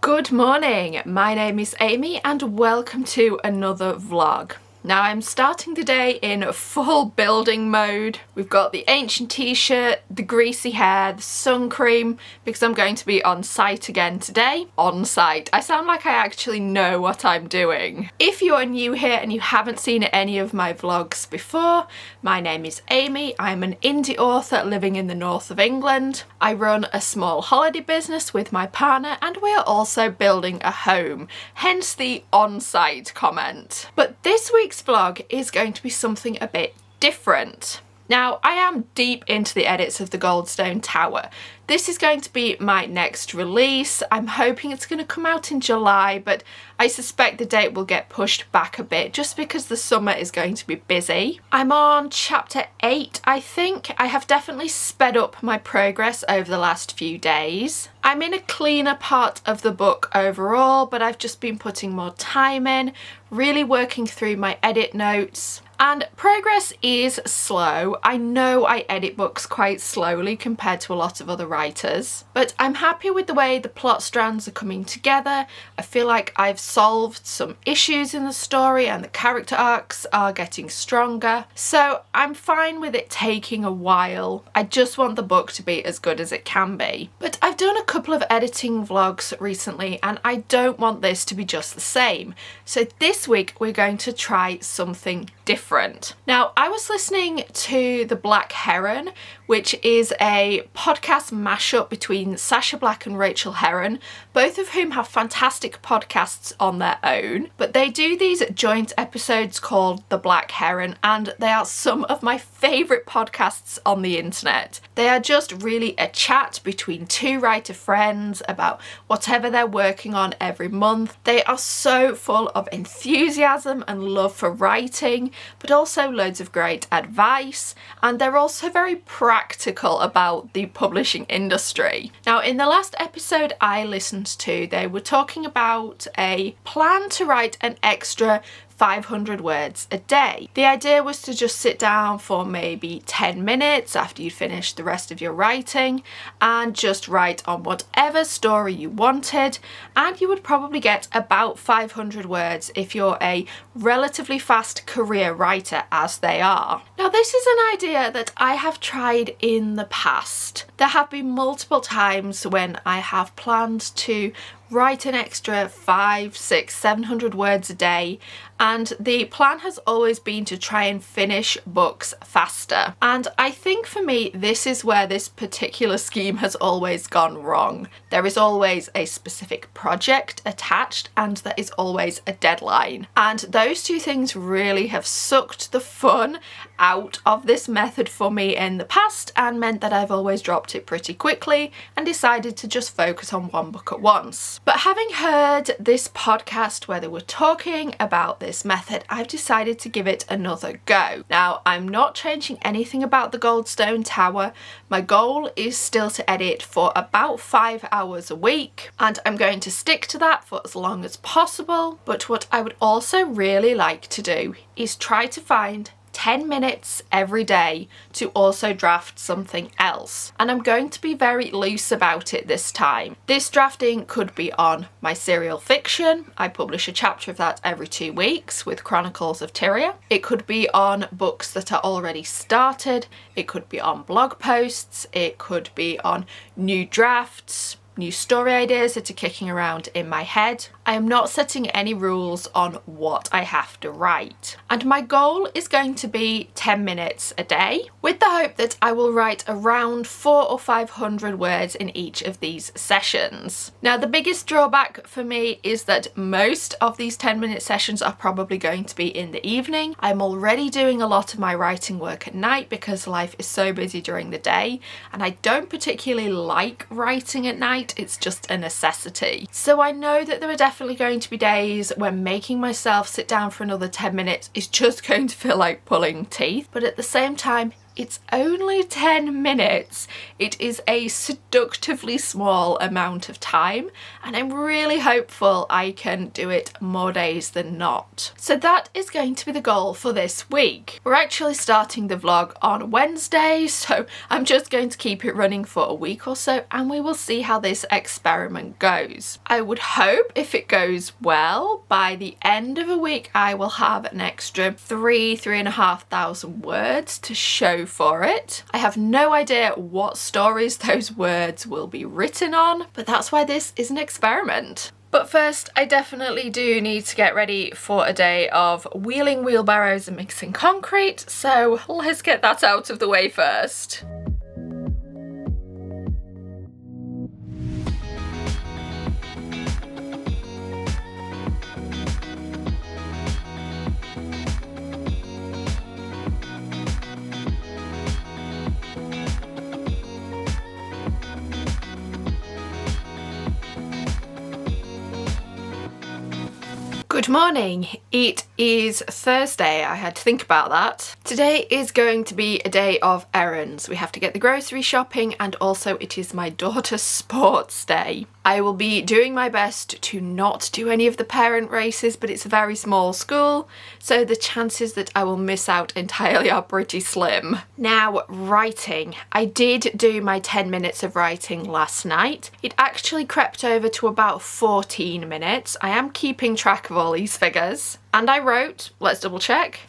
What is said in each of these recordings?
Good morning, my name is Amy and welcome to another vlog. Now I'm starting the day in full building mode. We've got the ancient t-shirt, the greasy hair, the sun cream, because I'm going to be on site again today. On site. I sound like I actually know what I'm doing. If you are new here and you haven't seen any of my vlogs before, my name is Amy. I'm an indie author living in the north of England. I run a small holiday business with my partner and we are also building a home, hence the on-site comment. But this week's vlog is going to be something a bit different. Now, I am deep into the edits of the Goldstone Tower. This is going to be my next release. I'm hoping it's going to come out in July, but I suspect the date will get pushed back a bit just because the summer is going to be busy. I'm on chapter 8, I think. I have definitely sped up my progress over the last few days. I'm in a cleaner part of the book overall, but I've just been putting more time in, really working through my edit notes. And progress is slow. I know I edit books quite slowly compared to a lot of other writers, but I'm happy with the way the plot strands are coming together. I feel like I've solved some issues in the story and the character arcs are getting stronger. So I'm fine with it taking a while. I just want the book to be as good as it can be. But I've done a couple of editing vlogs recently and I don't want this to be just the same. So this week we're going to try something different. Now, I was listening to The Black Heron, which is a podcast mashup between Sacha Black and Rachel Herron, both of whom have fantastic podcasts on their own, but they do these joint episodes called The Black Heron, and they are some of my favourite podcasts on the internet. They are just really a chat between two writer friends about whatever they're working on every month. They are so full of enthusiasm and love for writing, but also loads of great advice, and they're also very practical about the publishing industry. Now, in the last episode I listened to, they were talking about a plan to write an extra 500 words a day. The idea was to just sit down for maybe 10 minutes after you'd finished the rest of your writing and just write on whatever story you wanted, and you would probably get about 500 words if you're a relatively fast career writer, as they are. Now, this is an idea that I have tried in the past. There have been multiple times when I have planned to write an extra 500, 600, 700 words a day, and the plan has always been to try and finish books faster. And I think for me, this is where this particular scheme has always gone wrong. There is always a specific project attached and there is always a deadline. And those two things really have sucked the fun out of this method for me in the past and meant that I've always dropped it pretty quickly and decided to just focus on one book at once. But having heard this podcast where they were talking about this method, I've decided to give it another go. Now, I'm not changing anything about the Goldstone Tower. My goal is still to edit for about 5 hours a week, and I'm going to stick to that for as long as possible. But what I would also really like to do is try to find 10 minutes every day to also draft something else. And I'm going to be very loose about it this time. This drafting could be on my serial fiction. I publish a chapter of that every 2 weeks with Chronicles of Tyria. It could be on books that are already started. It could be on blog posts. It could be on new drafts, new story ideas that are kicking around in my head. I am not setting any rules on what I have to write. And my goal is going to be 10 minutes a day, with the hope that I will write around 400 or 500 words in each of these sessions. Now, the biggest drawback for me is that most of these 10-minute sessions are probably going to be in the evening. I'm already doing a lot of my writing work at night because life is so busy during the day, and I don't particularly like writing at night. It's just a necessity. So I know that there are definitely going to be days when making myself sit down for another 10 minutes is just going to feel like pulling teeth. But at the same time, It's only 10 minutes. It is a seductively small amount of time, and I'm really hopeful I can do it more days than not. So that is going to be the goal for this week. We're actually starting the vlog on Wednesday, so I'm just going to keep it running for a week or so, and we will see how this experiment goes. I would hope if it goes well, by the end of a week I will have an extra 3,500 words to show for it. I have no idea what stories those words will be written on, but that's why this is an experiment. But first, I definitely do need to get ready for a day of wheeling wheelbarrows and mixing concrete, so let's get that out of the way first. Good morning. It is Thursday. I had to think about that. Today is going to be a day of errands. We have to get the grocery shopping, and also it is my daughter's sports day. I will be doing my best to not do any of the parent races, but it's a very small school, so the chances that I will miss out entirely are pretty slim. Now, writing. I did do my 10 minutes of writing last night. It actually crept over to about 14 minutes. I am keeping track of all these figures. And I wrote, let's double check,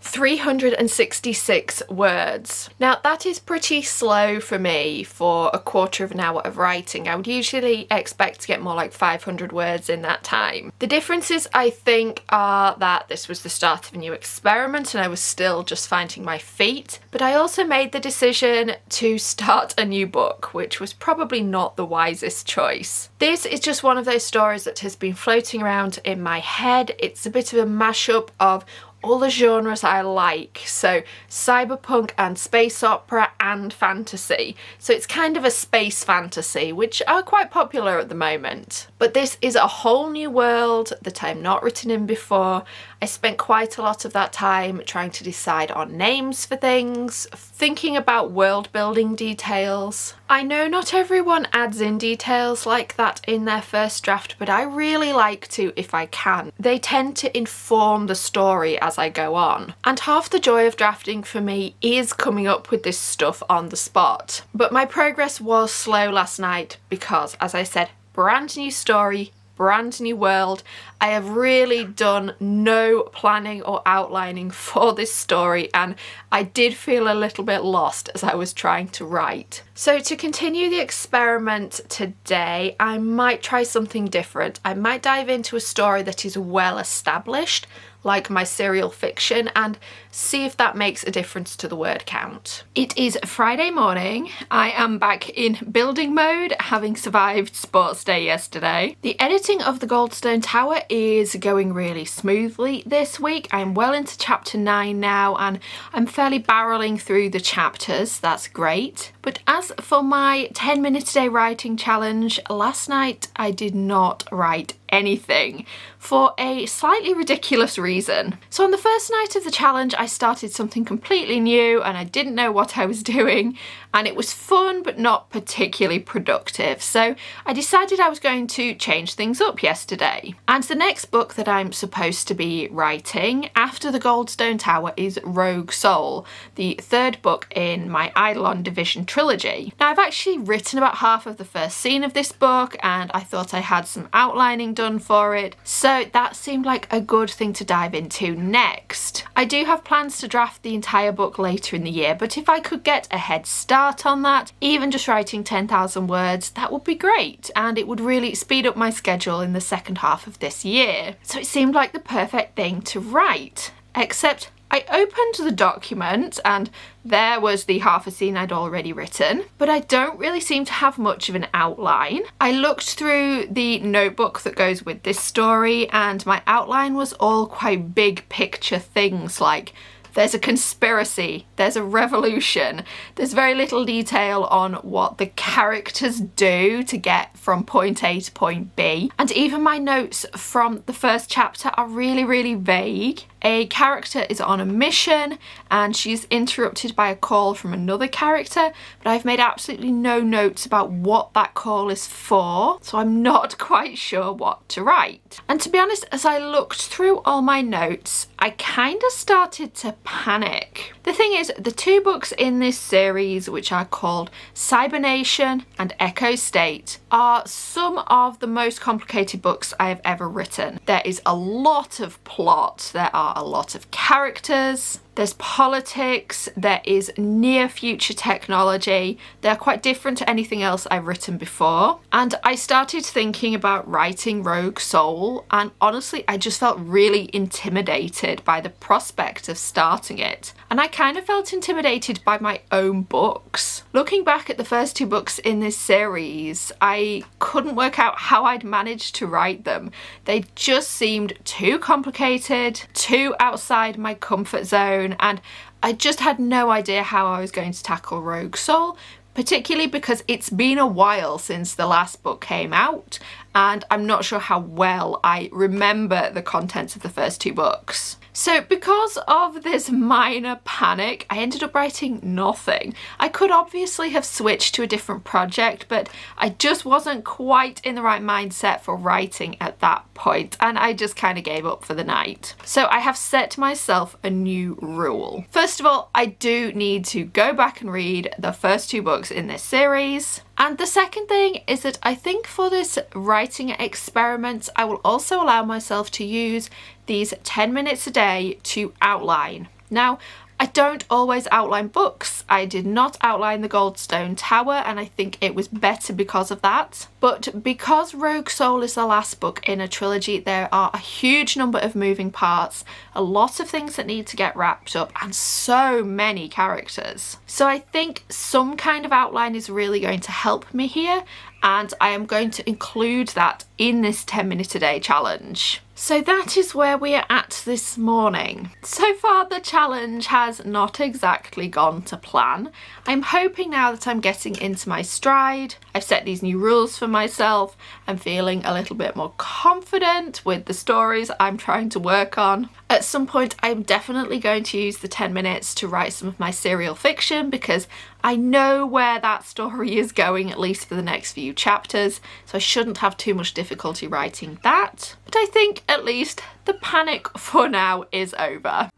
366 words. Now that is pretty slow for me for a quarter of an hour of writing. I would usually expect to get more like 500 words in that time. The differences, I think, are that this was the start of a new experiment and I was still just finding my feet, but I also made the decision to start a new book, which was probably not the wisest choice. This is just one of those stories that has been floating around in my head. It's a bit of a mashup of all the genres I like, so cyberpunk and space opera and fantasy. So it's kind of a space fantasy, which are quite popular at the moment. But this is a whole new world that I'm not written in before. I spent quite a lot of that time trying to decide on names for things, thinking about world building details. I know not everyone adds in details like that in their first draft, but I really like to if I can. They tend to inform the story as I go on. And half the joy of drafting for me is coming up with this stuff on the spot. But my progress was slow last night because, as I said, brand new story, brand new world. I have really done no planning or outlining for this story, and I did feel a little bit lost as I was trying to write. So to continue the experiment today, I might try something different. I might dive into a story that is well established, like my serial fiction, and see if that makes a difference to the word count. It is Friday morning. I am back in building mode, having survived sports day yesterday. The editing of the Goldstone Tower is going really smoothly this week. I'm well into chapter 9 now, and I'm fairly barreling through the chapters. That's great. But as for my 10-minute a day writing challenge, last night I did not write anything for a slightly ridiculous reason. So on the first night of the challenge, I started something completely new and I didn't know what I was doing, and it was fun but not particularly productive. So I decided I was going to change things up yesterday. And the next book that I'm supposed to be writing after the Goldstone Tower is Rogue Soul, the third book in my Eidolon Division trilogy. Now I've actually written about half of the first scene of this book, and I thought I had some outlining done for it, so that seemed like a good thing to dive into next. I do have plans to draft the entire book later in the year, but if I could get a head start on that, even just writing 10,000 words, that would be great, and it would really speed up my schedule in the second half of this year. So it seemed like the perfect thing to write, except I opened the document and there was the half a scene I'd already written, but I don't really seem to have much of an outline. I looked through the notebook that goes with this story, and my outline was all quite big picture things like there's a conspiracy, there's a revolution. There's very little detail on what the characters do to get from point A to point B. And even my notes from the first chapter are really, really vague, a character is on a mission and she's interrupted by a call from another character, but I've made absolutely no notes about what that call is for, so I'm not quite sure what to write. And to be honest, as I looked through all my notes, I kind of started to panic. The thing is, the two books in this series, which are called Cybernation and Echo State, are some of the most complicated books I have ever written. There is a lot of plot, there are a lot of characters, there's politics, there is near future technology. They're quite different to anything else I've written before. And I started thinking about writing Rogue Soul, and honestly, I just felt really intimidated by the prospect of starting it. And I kind of felt intimidated by my own books. Looking back at the first two books in this series, I couldn't work out how I'd managed to write them. They just seemed too complicated, too outside my comfort zone, and I just had no idea how I was going to tackle Rogue Soul, particularly because it's been a while since the last book came out, and I'm not sure how well I remember the contents of the first two books. So because of this minor panic, I ended up writing nothing. I could obviously have switched to a different project, but I just wasn't quite in the right mindset for writing at that point, and I just kind of gave up for the night. So I have set myself a new rule. First of all, I do need to go back and read the first two books in this series. And the second thing is that I think for this writing experiment, I will also allow myself to use these 10 minutes a day to outline. Now, I don't always outline books. I did not outline the Goldstone Tower, and I think it was better because of that. But because Rogue Soul is the last book in a trilogy, there are a huge number of moving parts, a lot of things that need to get wrapped up, and so many characters. So I think some kind of outline is really going to help me here, and I am going to include that in this 10-minute a day challenge. So that is where we are at this morning. So far the challenge has not exactly gone to plan. I'm hoping now that I'm getting into my stride, I've set these new rules for myself, I'm feeling a little bit more confident with the stories I'm trying to work on. At some point I'm definitely going to use the 10 minutes to write some of my serial fiction, because I know where that story is going, at least for the next few chapters, so I shouldn't have too much difficulty writing that. But I think at least the panic for now is over.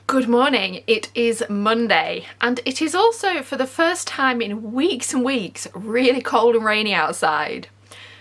Good morning, it is Monday, and it is also, for the first time in weeks and weeks, really cold and rainy outside.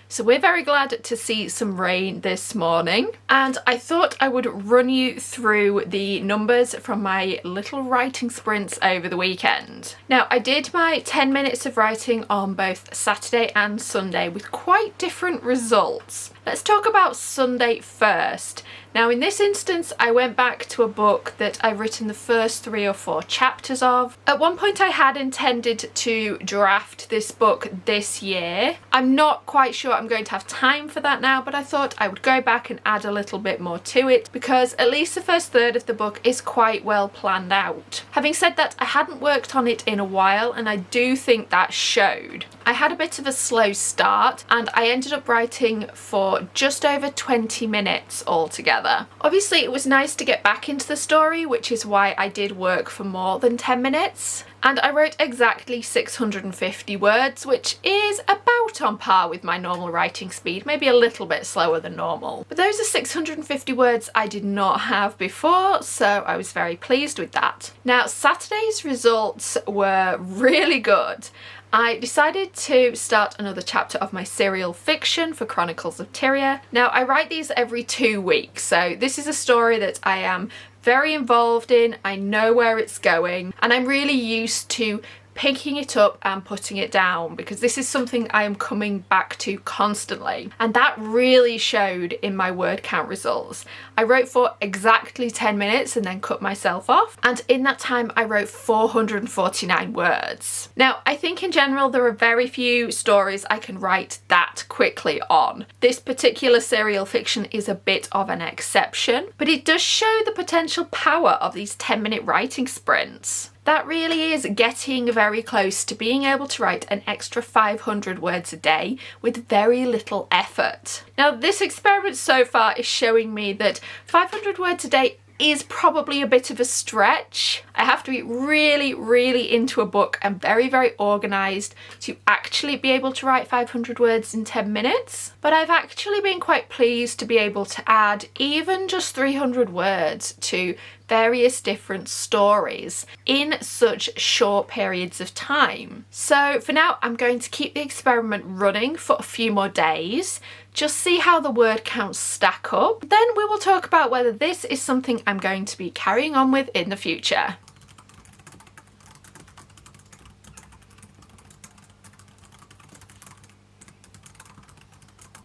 So we're very glad to see some rain this morning, and I thought I would run you through the numbers from my little writing sprints over the weekend. Now, I did my 10 minutes of writing on both Saturday and Sunday with quite different results. Let's talk about Sunday first. Now, in this instance, I went back to a book that I've written the first 3 or 4 chapters of. At one point, I had intended to draft this book this year. I'm not quite sure I'm going to have time for that now, but I thought I would go back and add a little bit more to it, because at least the first third of the book is quite well planned out. Having said that, I hadn't worked on it in a while, and I do think that showed. I had a bit of a slow start, and I ended up writing for just over 20 minutes altogether. Obviously, it was nice to get back into the story, which is why I did work for more than 10 minutes. And I wrote exactly 650 words, which is about on par with my normal writing speed, maybe a little bit slower than normal. But those are 650 words I did not have before, so I was very pleased with that. Now, Saturday's results were really good. I decided to start another chapter of my serial fiction for Chronicles of Tyria. Now, I write these every 2 weeks, so this is a story that I am very involved in. I know where it's going, and I'm really used to picking it up and putting it down because this is something I am coming back to constantly, and that really showed in my word count results. I wrote for exactly 10 minutes and then cut myself off, and in that time I wrote 449 words. Now, I think in general there are very few stories I can write that quickly on. This particular serial fiction is a bit of an exception, but it does show the potential power of these 10-minute writing sprints. That really is getting very close to being able to write an extra 500 words a day with very little effort. Now, this experiment so far is showing me that 500 words a day is probably a bit of a stretch. I have to be really, really into a book and very, very organised to actually be able to write 500 words in 10 minutes. But I've actually been quite pleased to be able to add even just 300 words to various different stories in such short periods of time. So for now, I'm going to keep the experiment running for a few more days, just see how the word counts stack up. Then we will talk about whether this is something I'm going to be carrying on with in the future.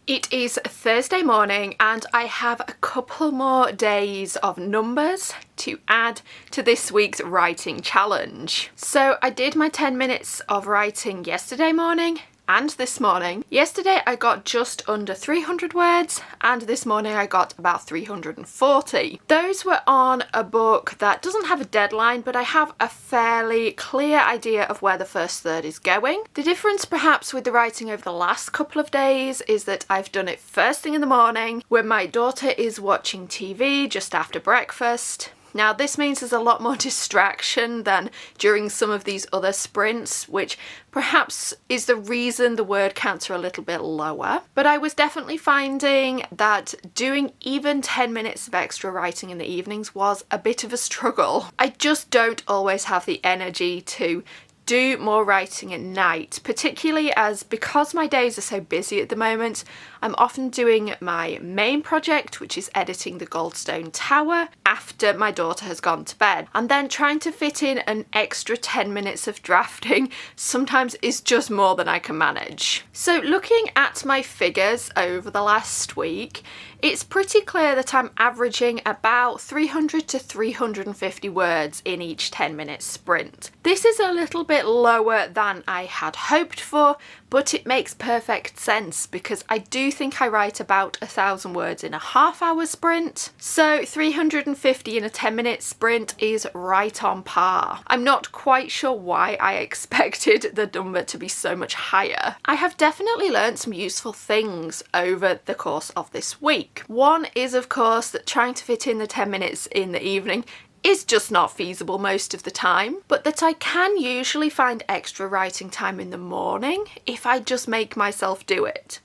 It is Thursday morning and I have a couple more days of numbers to add to this week's writing challenge. So I did my 10 minutes of writing yesterday morning and this morning. Yesterday I got just under 300 words and this morning I got about 340. Those were on a book that doesn't have a deadline, but I have a fairly clear idea of where the first third is going. The difference perhaps with the writing over the last couple of days is that I've done it first thing in the morning when my daughter is watching TV just after breakfast. Now, this means there's a lot more distraction than during some of these other sprints, which perhaps is the reason the word counts are a little bit lower. But I was definitely finding that doing even 10 minutes of extra writing in the evenings was a bit of a struggle. I just don't always have the energy to do more writing at night, particularly as because my days are so busy at the moment, I'm often doing my main project, which is editing the Goldstone Tower, after my daughter has gone to bed. And then trying to fit in an extra 10 minutes of drafting sometimes is just more than I can manage. So looking at my figures over the last week, it's pretty clear that I'm averaging about 300 to 350 words in each 10-minute sprint. This is a little bit lower than I had hoped for, but it makes perfect sense because I do think I write about 1,000 words in a half-hour sprint. So 350 in a 10-minute sprint is right on par. I'm not quite sure why I expected the number to be so much higher. I have definitely learned some useful things over the course of this week. One is, of course, that trying to fit in the 10 minutes in the evening is just not feasible most of the time, but that I can usually find extra writing time in the morning if I just make myself do it.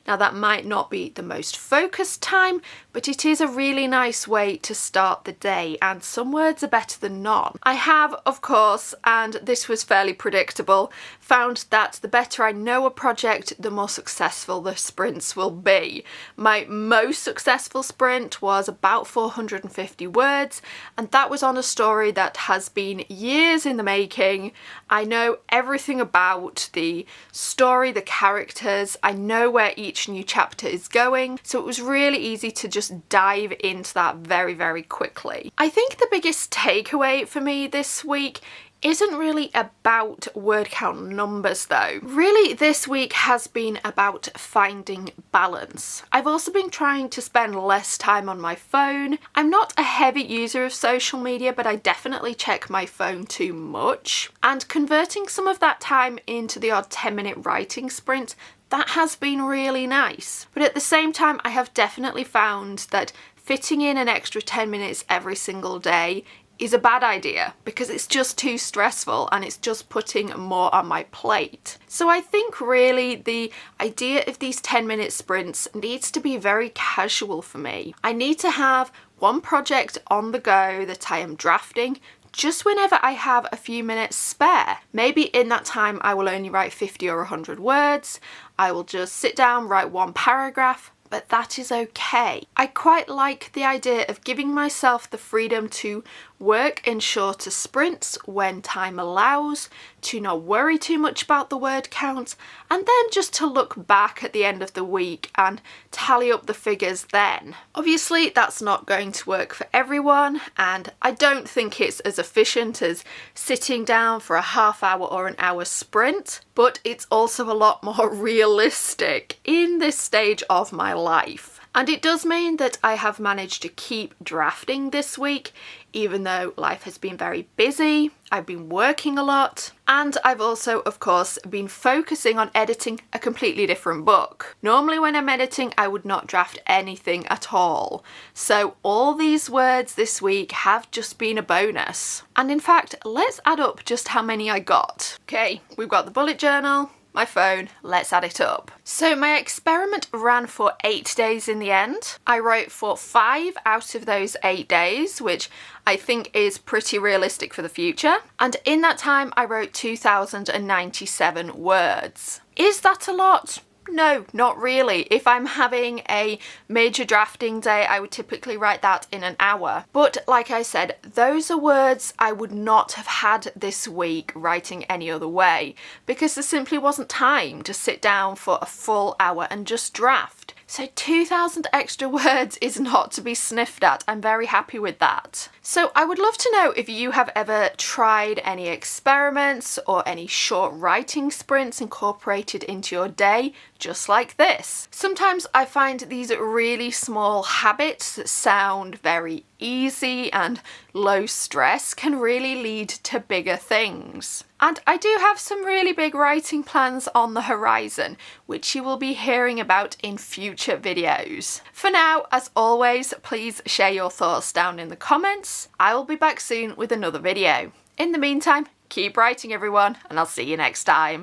Now, that might not be the most focused time, but it is a really nice way to start the day, and some words are better than none. I have, of course, and this was fairly predictable, found that the better I know a project, the more successful the sprints will be. My most successful sprint was about 450 words, and that was on a story that has been years in the making. I know everything about the story, the characters, I know where each new chapter is going, so it was really easy to just dive into that very, very quickly. I think the biggest takeaway for me this week isn't really about word count numbers though. Really, this week has been about finding balance. I've also been trying to spend less time on my phone. I'm not a heavy user of social media, but I definitely check my phone too much. And converting some of that time into the odd 10-minute writing sprint, that has been really nice. But at the same time, I have definitely found that fitting in an extra 10 minutes every single day is a bad idea because it's just too stressful and it's just putting more on my plate. So I think really the idea of these 10-minute sprints needs to be very casual for me. I need to have one project on the go that I am drafting just whenever I have a few minutes spare. Maybe in that time I will only write 50 or 100 words. I will just sit down, write one paragraph, but that is okay. I quite like the idea of giving myself the freedom to work in shorter sprints when time allows, to not worry too much about the word count, and then just to look back at the end of the week and tally up the figures then. Obviously, that's not going to work for everyone, and I don't think it's as efficient as sitting down for a half-hour or an hour sprint, but it's also a lot more realistic in this stage of my life. And it does mean that I have managed to keep drafting this week, even though life has been very busy. I've been working a lot, and I've also, of course, been focusing on editing a completely different book. Normally when I'm editing, I would not draft anything at all. So all these words this week have just been a bonus. And in fact, let's add up just how many I got. Okay, we've got the bullet journal, my phone, let's add it up. So my experiment ran for 8 days in the end. I wrote for 5 out of those 8 days, which I think is pretty realistic for the future. And in that time, I wrote 2,097 words. Is that a lot? No, not really. If I'm having a major drafting day, I would typically write that in an hour. But like I said, those are words I would not have had this week writing any other way, because there simply wasn't time to sit down for a full hour and just draft. So 2,000 extra words is not to be sniffed at. I'm very happy with that. So I would love to know if you have ever tried any experiments or any short writing sprints incorporated into your day, just like this. Sometimes I find these really small habits that sound very easy and low stress can really lead to bigger things. And I do have some really big writing plans on the horizon, which you will be hearing about in future videos. For now, as always, please share your thoughts down in the comments. I will be back soon with another video. In the meantime, keep writing everyone, and I'll see you next time.